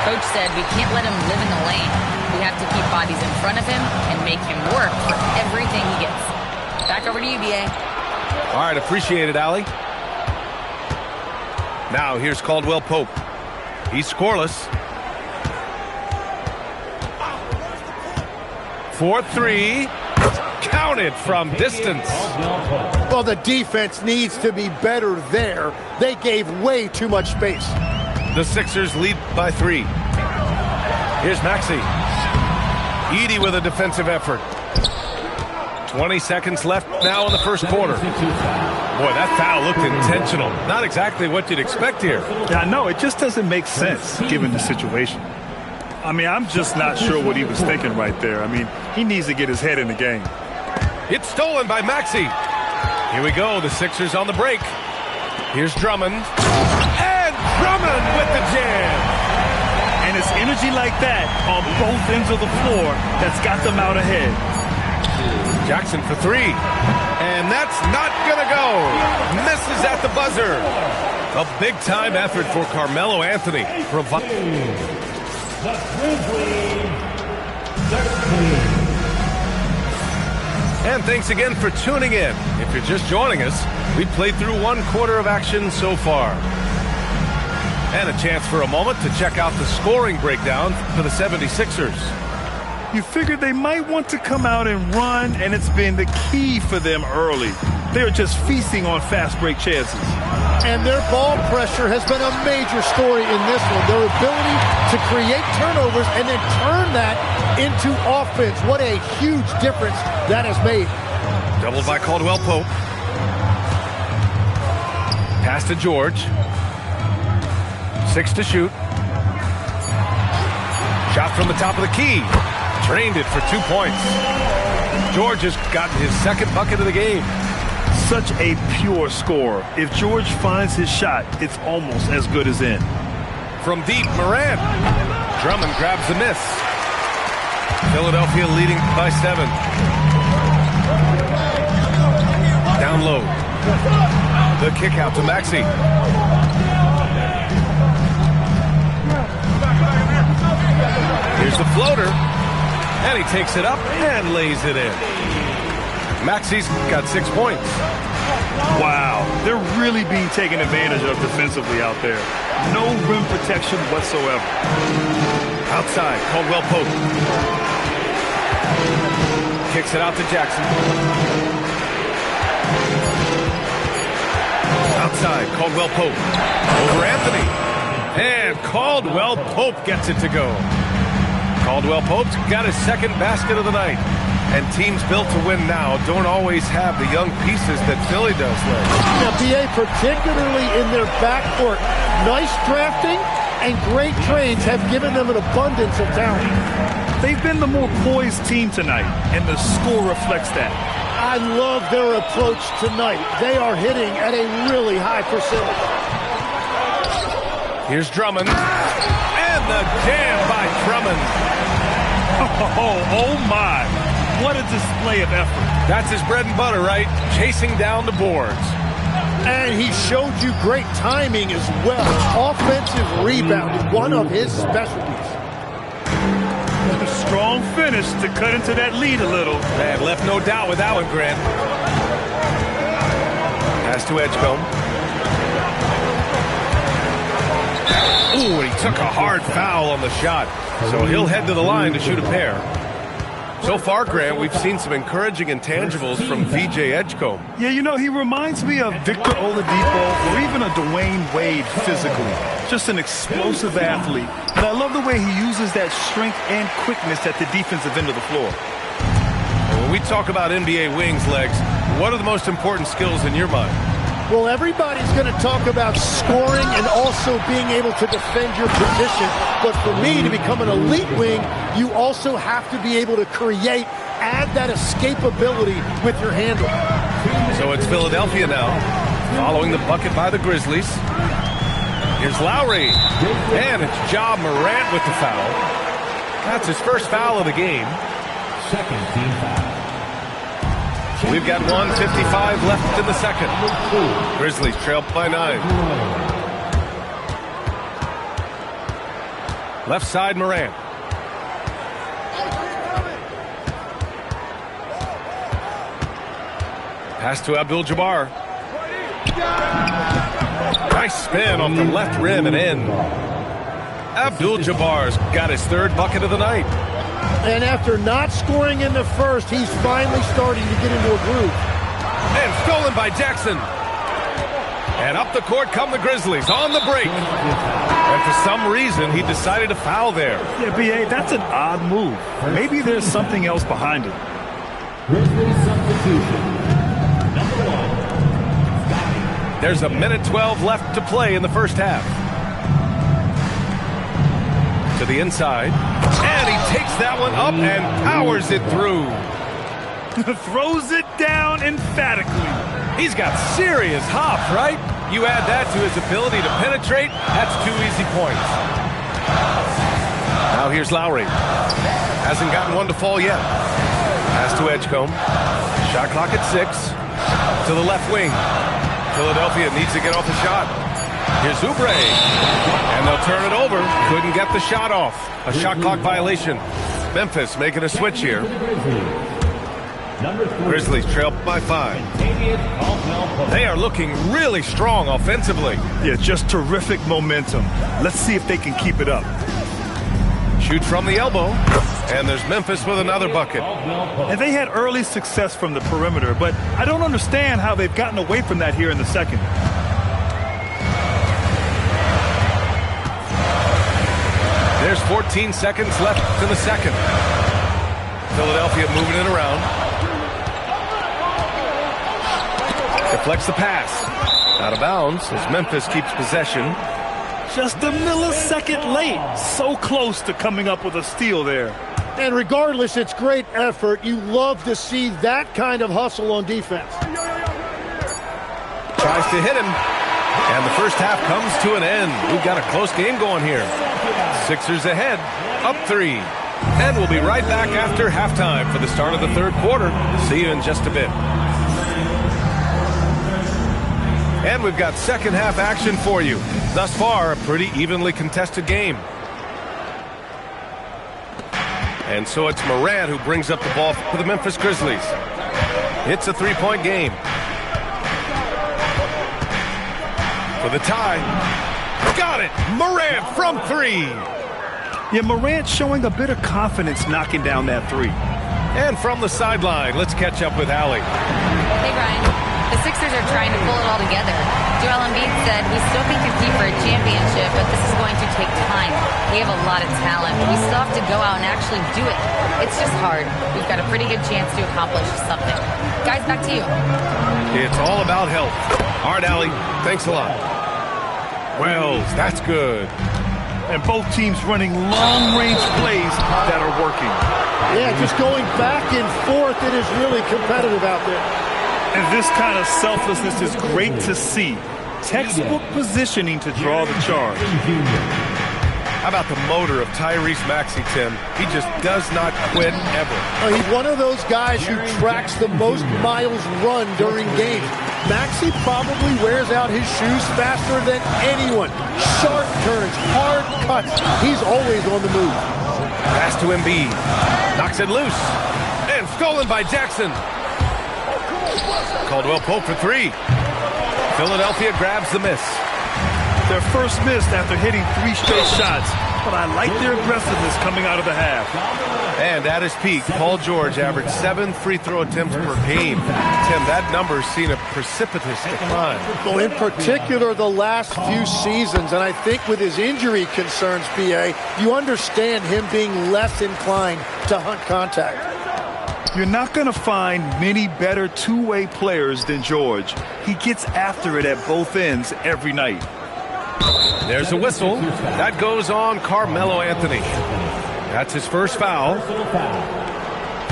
Speaker 6: Coach said we can't let him live in the lane. We have to keep bodies in front of him and make him work for everything he gets. Back over to you, B.A.
Speaker 9: All right, appreciate it, Allie. Now, here's Caldwell Pope. He's scoreless. 4-3. counted from distance.
Speaker 11: Well, the defense needs to be better there. They gave way too much space.
Speaker 9: The Sixers lead by 3. Here's Maxey. Edey with a defensive effort. 20 seconds left now in the first quarter. Boy, that foul looked intentional. Not exactly what you'd expect here.
Speaker 12: Yeah, no, it just doesn't make sense given the situation. I mean, I'm just not sure what he was thinking right there. I mean, he needs to get his head in the game.
Speaker 9: It's stolen by Maxey. Here we go, the Sixers on the break. Here's Drummond. And Drummond with the jam.
Speaker 12: And it's energy like that on both ends of the floor that's got them out ahead.
Speaker 9: Jackson for 3. And that's not going to go. Misses at the buzzer. A big-time effort for Carmelo Anthony.
Speaker 7: The Grizzlies, 13.
Speaker 9: And thanks again for tuning in. If you're just joining us, we've played through 1 quarter of action so far. And a chance for a moment to check out the scoring breakdown for the 76ers.
Speaker 12: You figured they might want to come out and run, and it's been the key for them early. They're just feasting on fast break chances.
Speaker 11: And their ball pressure has been a major story in this one. Their ability to create turnovers and then turn that into offense. What a huge difference that has made.
Speaker 9: Doubled by Caldwell Pope. Pass to George. 6 to shoot. Shot from the top of the key. Drained it for 2 points. George has gotten his second bucket of the game.
Speaker 12: Such a pure scorer. If George finds his shot, it's almost as good as in.
Speaker 9: From deep, Morant. Drummond grabs the miss. Philadelphia leading by 7. Down low. The kick out to Maxey. Here's the floater. And he takes it up and lays it in. Maxey's got 6 points.
Speaker 12: Wow, they're really being taken advantage of defensively out there. No rim protection whatsoever.
Speaker 9: Outside, Caldwell Pope. Kicks it out to Jackson. Outside, Caldwell Pope. Over Anthony. And Caldwell Pope gets it to go. Caldwell Pope's got his second basket of the night. And teams built to win now don't always have the young pieces that Philly does.
Speaker 11: Now, PA, particularly in their backcourt, nice drafting and great trades have given them an abundance of talent.
Speaker 12: They've been the more poised team tonight, and the score reflects that.
Speaker 11: I love their approach tonight. They are hitting at a really high percentage.
Speaker 9: Here's Drummond. And the jam by Drummond.
Speaker 12: Oh my. What a display of effort.
Speaker 9: That's his bread and butter, right? Chasing down the boards.
Speaker 11: And he showed you great timing as well. Offensive rebounding, one of his specialties.
Speaker 12: A strong finish to cut into that lead a little.
Speaker 9: Man, left no doubt with that one, Grant. Pass to Edgecombe. Ooh, he took a hard foul on the shot. So he'll head to the line to shoot a pair. So far, Grant, we've seen some encouraging intangibles from VJ Edgecombe.
Speaker 12: Yeah, you know, he reminds me of Victor Oladipo or even a Dwayne Wade physically. Just an explosive athlete. And I love the way he uses that strength and quickness at the defensive end of the floor.
Speaker 9: When we talk about NBA wings, Legs, what are the most important skills in your mind?
Speaker 11: Well, everybody's going to talk about scoring and also being able to defend your position. But for me, to become an elite wing, you also have to be able to create, add that escapability with your handle.
Speaker 9: So it's Philadelphia now, following the bucket by the Grizzlies. Here's Lowry. And it's Ja Morant with the foul. That's his first foul of the game.
Speaker 7: Second team foul.
Speaker 9: We've got 1:55 left in the second. Grizzlies trail by 9. Left side, Morant. Pass to Abdul-Jabbar. Nice spin off the left rim and in. Abdul-Jabbar's got his third bucket of the night.
Speaker 11: And after not scoring in the first, he's finally starting to get into a groove.
Speaker 9: And stolen by Jackson. And up the court come the Grizzlies on the break. And for some reason, he decided to foul there.
Speaker 12: Yeah, B.A., that's an odd move. Maybe there's something else behind it.
Speaker 7: Grizzlies substitution. Number 1.
Speaker 9: There's a minute 12 left to play in the first half. To the inside. And he takes that one up and powers it through.
Speaker 12: Throws it down emphatically.
Speaker 9: He's got serious hop, right? You add that to his ability to penetrate, that's 2 easy points. Now here's Lowry. Hasn't gotten one to fall yet. Pass to Edgecombe. Shot clock at 6. To the left wing. Philadelphia needs to get off the shot. Here's Oubre. And they'll turn it over. Couldn't get the shot off. A shot clock violation. Memphis making a switch here. Grizzlies trail by 5. They are looking really strong offensively.
Speaker 12: Yeah, just terrific momentum. Let's see if they can keep it up.
Speaker 9: Shoot from the elbow. And there's Memphis with another bucket.
Speaker 12: And they had early success from the perimeter, but I don't understand how they've gotten away from that here in the second.
Speaker 9: There's 14 seconds left in the second. Philadelphia moving it around. Deflects the pass. Out of bounds as Memphis keeps possession.
Speaker 12: Just a millisecond late. So close to coming up with a steal there.
Speaker 11: And regardless, it's great effort. You love to see that kind of hustle on defense.
Speaker 9: Tries to hit him. And the first half comes to an end. We've got a close game going here. Sixers ahead, up 3. And we'll be right back after halftime for the start of the third quarter. See you in just a bit. And we've got second half action for you. Thus far, a pretty evenly contested game. And so it's Morant who brings up the ball for the Memphis Grizzlies. It's a 3-point game. For the tie. Got it! Morant from 3!
Speaker 12: Yeah, Morant showing a bit of confidence knocking down that 3.
Speaker 9: And from the sideline, let's catch up with Allie.
Speaker 6: Hey, Brian. The Sixers are trying to pull it all together. Joel Embiid said, we still can compete for a championship, but this is going to take time. We have a lot of talent. We still have to go out and actually do it. It's just hard. We've got a pretty good chance to accomplish something. Guys, back to you.
Speaker 9: It's all about health. All right, Allie. Thanks a lot. Wells, that's good.
Speaker 12: And both teams running long-range plays that are working.
Speaker 11: Yeah, just going back and forth. It is really competitive out there.
Speaker 12: And this kind of selflessness is great to see. Textbook positioning to draw the charge.
Speaker 9: How about the motor of Tyrese Maxey, Tim? He just does not quit ever.
Speaker 11: He's one of those guys who tracks the most miles run during games. Maxey probably wears out his shoes faster than anyone. Sharp turns, hard cuts. He's always on the move.
Speaker 9: Pass to Embiid. Knocks it loose. And stolen by Jackson. Caldwell Pope for 3. Philadelphia grabs the miss.
Speaker 12: Their first miss after hitting 3 straight shots. But I like their aggressiveness coming out of the half.
Speaker 9: And at his peak, Paul George averaged 7 free throw attempts per game. Tim, that number's seen a precipitous decline.
Speaker 11: Well, in particular, the last few seasons, and I think with his injury concerns, BA, you understand him being less inclined to hunt contact.
Speaker 12: You're not going to find many better two-way players than George. He gets after it at both ends every night.
Speaker 9: There's a whistle. That goes on Carmelo Anthony. That's his first foul.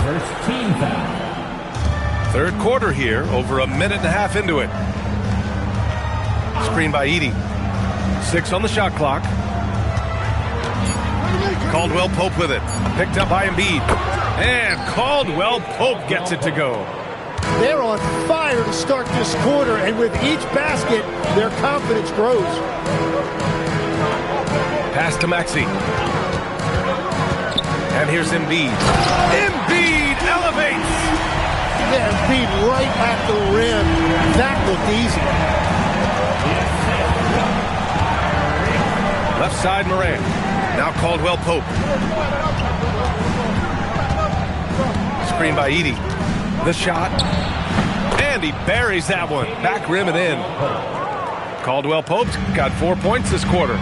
Speaker 7: First team foul.
Speaker 9: Third quarter here, over a minute and a half into it. Screen by Edey. 6 on the shot clock. Caldwell Pope with it. Picked up by Embiid. And Caldwell Pope gets it to go.
Speaker 11: They're on fire to start this quarter, and with each basket, their confidence grows.
Speaker 9: Pass to Maxey. And here's Embiid. Embiid elevates!
Speaker 11: Yeah, Embiid right at the rim. That looked easy.
Speaker 9: Left side Morant. Now Caldwell Pope. Screen by Edey. The shot. And he buries that one. Back rim and in. Caldwell Pope's got 4 points this quarter.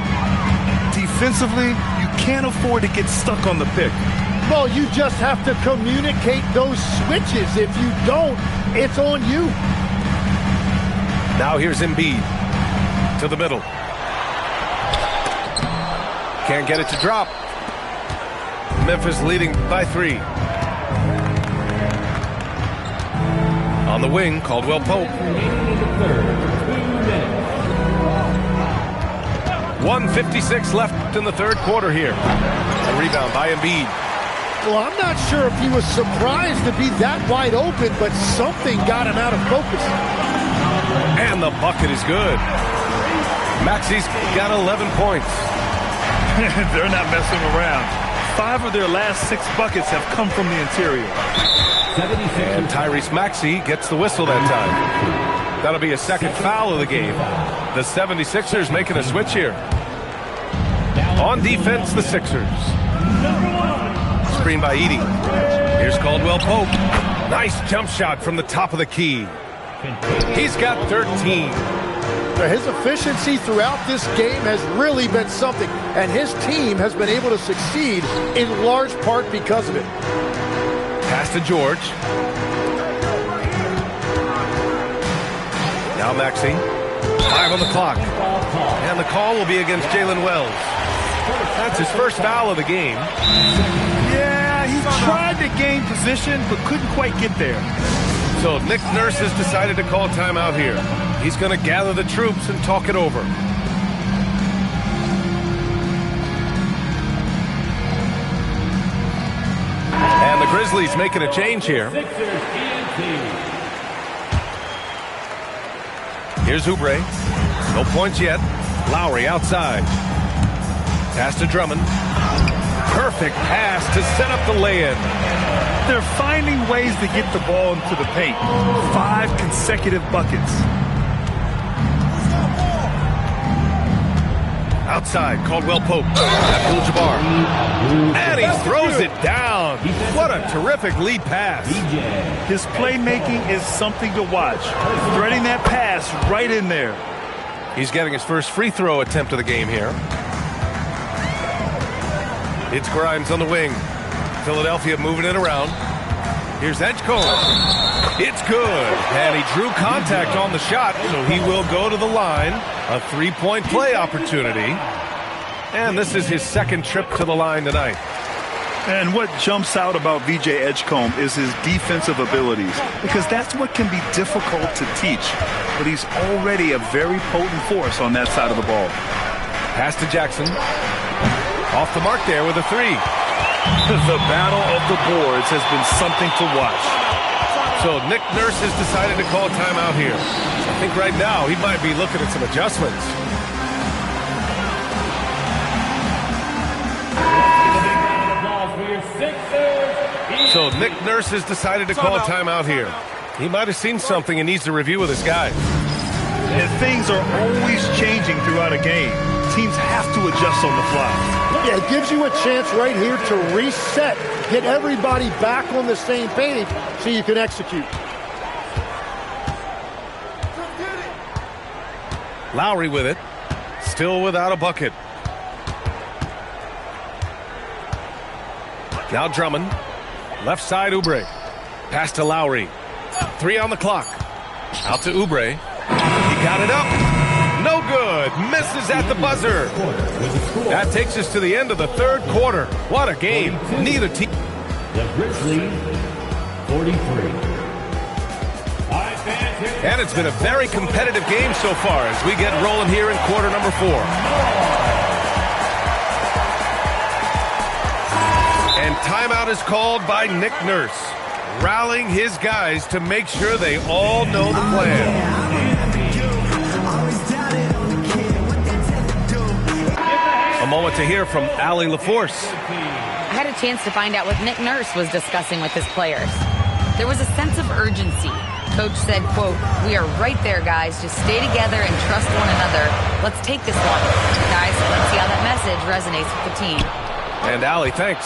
Speaker 12: Defensively, you can't afford to get stuck on the pick.
Speaker 11: Well, you just have to communicate those switches. If you don't, it's on you.
Speaker 9: Now here's Embiid. To the middle. Can't get it to drop. Memphis leading by 3. On the wing, Caldwell Pope. 1:56 left in the third quarter here. A rebound by Embiid.
Speaker 11: Well, I'm not sure if he was surprised to be that wide open, but something got him out of focus.
Speaker 9: And the bucket is good. Maxi's got 11 points.
Speaker 12: They're not messing around. 5 of their last 6 buckets have come from the interior.
Speaker 9: And Tyrese Maxey gets the whistle that time. That'll be a second foul of the game. The 76ers making a switch here. On defense, the Sixers. Screen by Edey. Here's Caldwell Pope. Nice jump shot from the top of the key. He's got 13.
Speaker 11: His efficiency throughout this game has really been something, and his team has been able to succeed in large part because of it.
Speaker 9: Pass to George. Now Maxey. 5 on the clock. And the call will be against Jalen Wells. That's his first foul of the game.
Speaker 12: Yeah, he tried to gain position, but couldn't quite get there.
Speaker 9: So Nick Nurse has decided to call timeout here. He's going to gather the troops and talk it over. And the Grizzlies making a change here. Here's Oubre. No points yet. Lowry outside. Pass to Drummond. Perfect pass to set up the lay-in.
Speaker 12: They're finding ways to get the ball into the paint. 5 consecutive buckets.
Speaker 9: Outside, Caldwell Pope. Abdul-Jabbar. And he throws it down. What a terrific lead pass.
Speaker 12: His playmaking is something to watch. Threading that pass right in there.
Speaker 9: He's getting his first free throw attempt of the game here. It's Grimes on the wing. Philadelphia moving it around. Here's Edgecombe. It's good. And he drew contact on the shot, so he will go to the line. A 3-point play opportunity. And this is his second trip to the line tonight.
Speaker 12: And what jumps out about VJ Edgecombe is his defensive abilities, because that's what can be difficult to teach. But he's already a very potent force on that side of the ball.
Speaker 9: Pass to Jackson. Off the mark there with a 3.
Speaker 12: The battle of the boards has been something to watch.
Speaker 9: So Nick Nurse has decided to call timeout here. I think right now he might be looking at some adjustments. So Nick Nurse has decided to call a timeout here. He might have seen something and needs to review with his guys.
Speaker 12: And things are always changing throughout a game. Teams have to adjust on the fly.
Speaker 11: Yeah, it gives you a chance right here to reset, get everybody back on the same page so you can execute.
Speaker 9: Lowry with it, still without a bucket. Now Drummond, left side Oubre. Pass to Lowry. 3 on the clock. Out to Oubre. He got it up. No good. Misses at the buzzer. That takes us to the end of the third quarter. What a game. Neither team.
Speaker 7: The Grizzlies, 43.
Speaker 9: And it's been a very competitive game so far as we get rolling here in quarter number 4. And timeout is called by Nick Nurse, rallying his guys to make sure they all know the plan. A moment to hear from Allie LaForce.
Speaker 6: I had a chance to find out what Nick Nurse was discussing with his players. There was a sense of urgency. Coach said, quote, "We are right there, guys. Just stay together and trust one another. Let's take this one." Guys, let's see how that message resonates with the team.
Speaker 9: And Allie, thanks.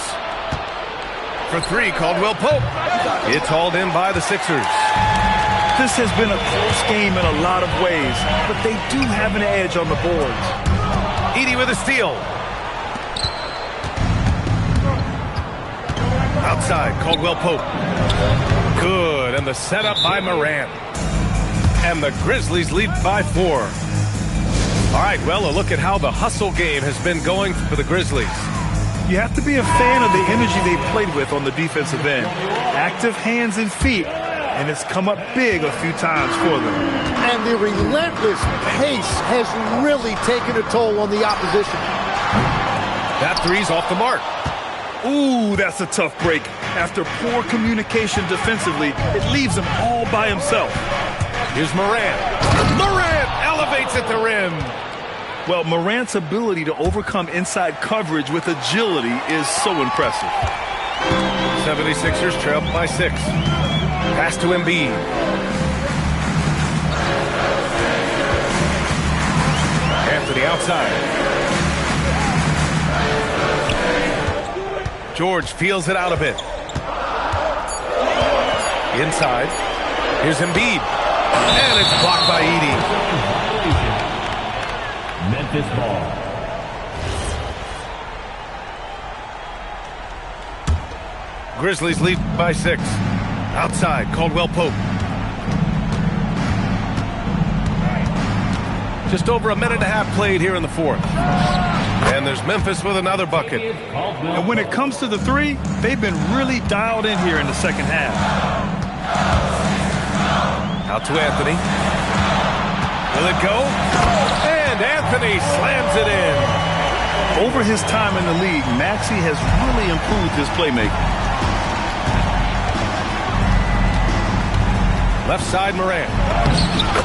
Speaker 9: for three, Caldwell Pope. It's hauled in by the Sixers.
Speaker 12: This has been a close game in a lot of ways, but they do have an edge on the boards.
Speaker 9: Edey with a steal. Outside, Caldwell Pope. Good, and the setup by Morant. And the Grizzlies lead by 4. All right, well, a look at how the hustle game has been going for the Grizzlies.
Speaker 12: You have to be a fan of the energy they played with on the defensive end. Active hands and feet, and it's come up big a few times for them.
Speaker 11: And the relentless pace has really taken a toll on the opposition.
Speaker 9: That three's off the mark.
Speaker 12: Ooh, that's a tough break. After poor communication defensively, it leaves him all by himself.
Speaker 9: Here's Morant. Morant elevates at the rim.
Speaker 12: Well, Morant's ability to overcome inside coverage with agility is so impressive.
Speaker 9: 76ers trail by 6. Pass to Embiid. Anthony outside. George feels it out a bit. Inside. Here's Embiid. And it's blocked by Edey.
Speaker 7: Memphis ball.
Speaker 9: Grizzlies lead by 6. Outside, Caldwell Pope. Just over a minute and a half played here in the fourth. And there's Memphis with another bucket.
Speaker 12: And when it comes to the three, they've been really dialed in here in the second half.
Speaker 9: Out to Anthony. Will it go? And Anthony slams it in.
Speaker 12: Over his time in the league, Maxey has really improved his playmaking.
Speaker 9: Left side, Morant.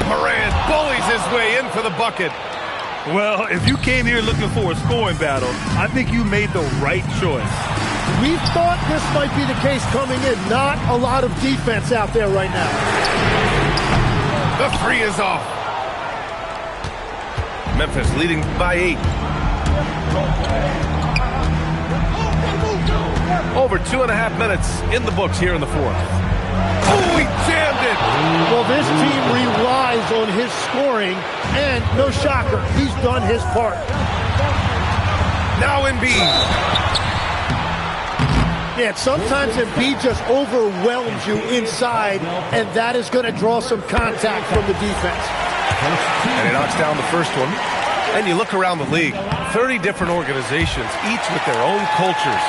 Speaker 9: Morant bullies his way in for the bucket.
Speaker 12: Well, if you came here looking for a scoring battle, I think you made the right choice.
Speaker 11: We thought this might be the case coming in. Not a lot of defense out there right now.
Speaker 9: The three is off. Memphis leading by 8. Over 2.5 minutes in the books here in the fourth. Oh, he jammed it!
Speaker 11: Well, this team relies on his scoring, and no shocker, he's done his part.
Speaker 9: Now Embiid.
Speaker 11: Yeah, sometimes Embiid just overwhelms you inside, and that is going to draw some contact from the defense.
Speaker 9: And he knocks down the first one. And you look around the league, 30 different organizations, each with their own cultures.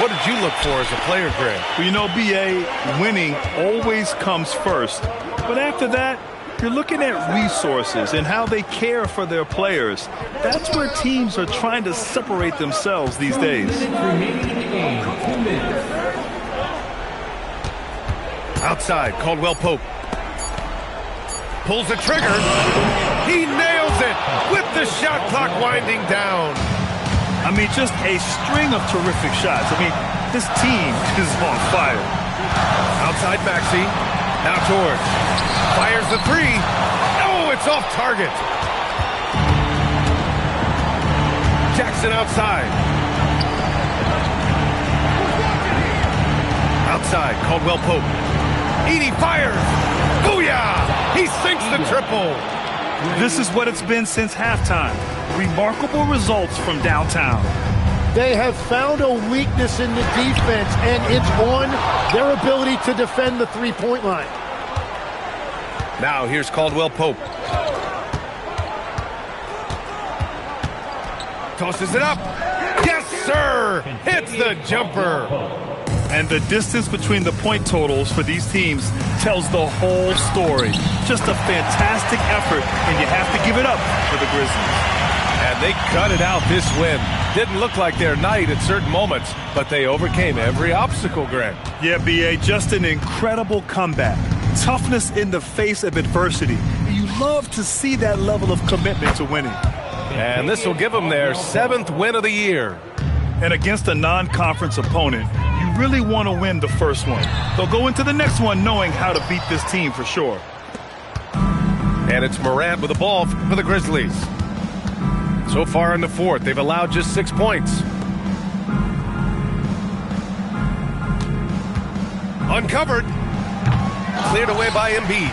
Speaker 9: What did you look for as a player, Greg?
Speaker 12: Well, you know, B.A., winning always comes first. But after that, you're looking at resources and how they care for their players. That's where teams are trying to separate themselves these days.
Speaker 9: Outside, Caldwell Pope. Pulls the trigger. He nails it with the shot clock winding down.
Speaker 12: I mean, just a string of terrific shots. I mean, this team is on fire.
Speaker 9: Outside Maxey. Now George. Fires the three. Oh, it's off target. Jackson outside. Outside, Caldwell Pope. Edey fires. Booyah! He sinks the triple.
Speaker 12: This is what it's been since halftime. Remarkable results from downtown.
Speaker 11: They have found a weakness in the defense, and it's on their ability to defend the three-point line.
Speaker 9: Now here's Caldwell Pope. Tosses it up. Yes, sir! Hits the jumper.
Speaker 12: And the distance between the point totals for these teams tells the whole story. Just a fantastic effort, and you have to give it up for the Grizzlies.
Speaker 9: And they cut it out this win. Didn't look like their night at certain moments, but they overcame every obstacle, Greg.
Speaker 12: Yeah, B.A., just an incredible comeback. Toughness in the face of adversity. You love to see that level of commitment to winning.
Speaker 9: And this will give them their 7th win of the year.
Speaker 12: And against a non-conference opponent, you really want to win the first one. They'll go into the next one knowing how to beat this team for sure.
Speaker 9: And it's Morant with the ball for the Grizzlies. So far in the fourth, they've allowed just 6 points. Uncovered. Cleared away by Embiid.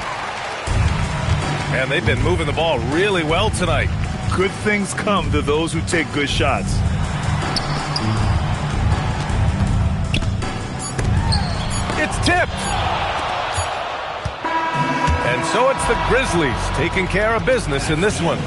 Speaker 9: And they've been moving the ball really well tonight.
Speaker 12: Good things come to those who take good shots.
Speaker 9: It's tipped. And so it's the Grizzlies taking care of business in this one.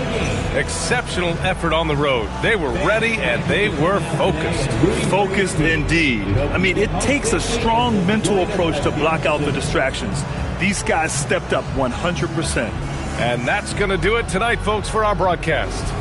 Speaker 9: Exceptional effort on the road. They were ready and they were focused.
Speaker 12: Focused indeed. I mean, it takes a strong mental approach to block out the distractions. These guys stepped up 100%.
Speaker 9: And that's going to do it tonight, folks, for our broadcast.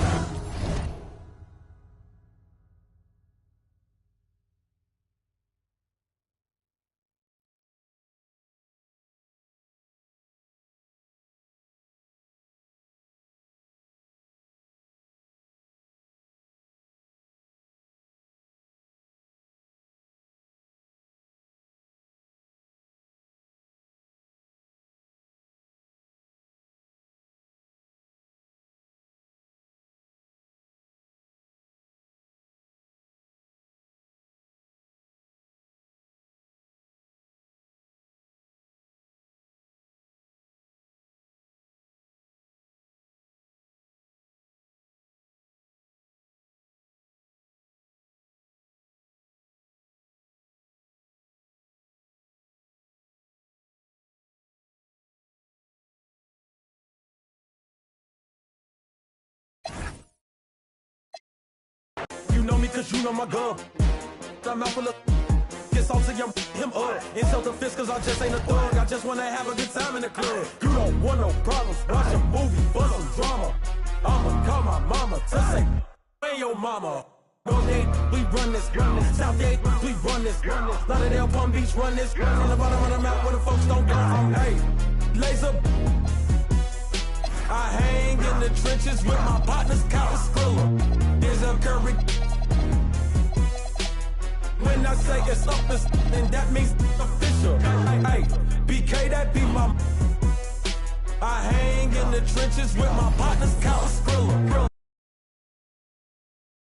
Speaker 13: You know me cause you know my gun. I'm out full of get salty, I'm him up. In self-defense cause I just ain't a thug. I just wanna have a good time in the club. You don't want no problems, watch a movie for some drama. I'ma call my mama to say, hey your mama. North Gate, we run this. South Gate, we run this. Lauderdale, Palm Beach, run this. On the bottom of the map where the folks don't go from. Hey, laser. I hang in the trenches with my partners, Kyle Skrilla. There's a Curry. When I say it's up, then that means official. Hey, BK, that be my. I hang in the trenches with my partners, Kyle Skrilla.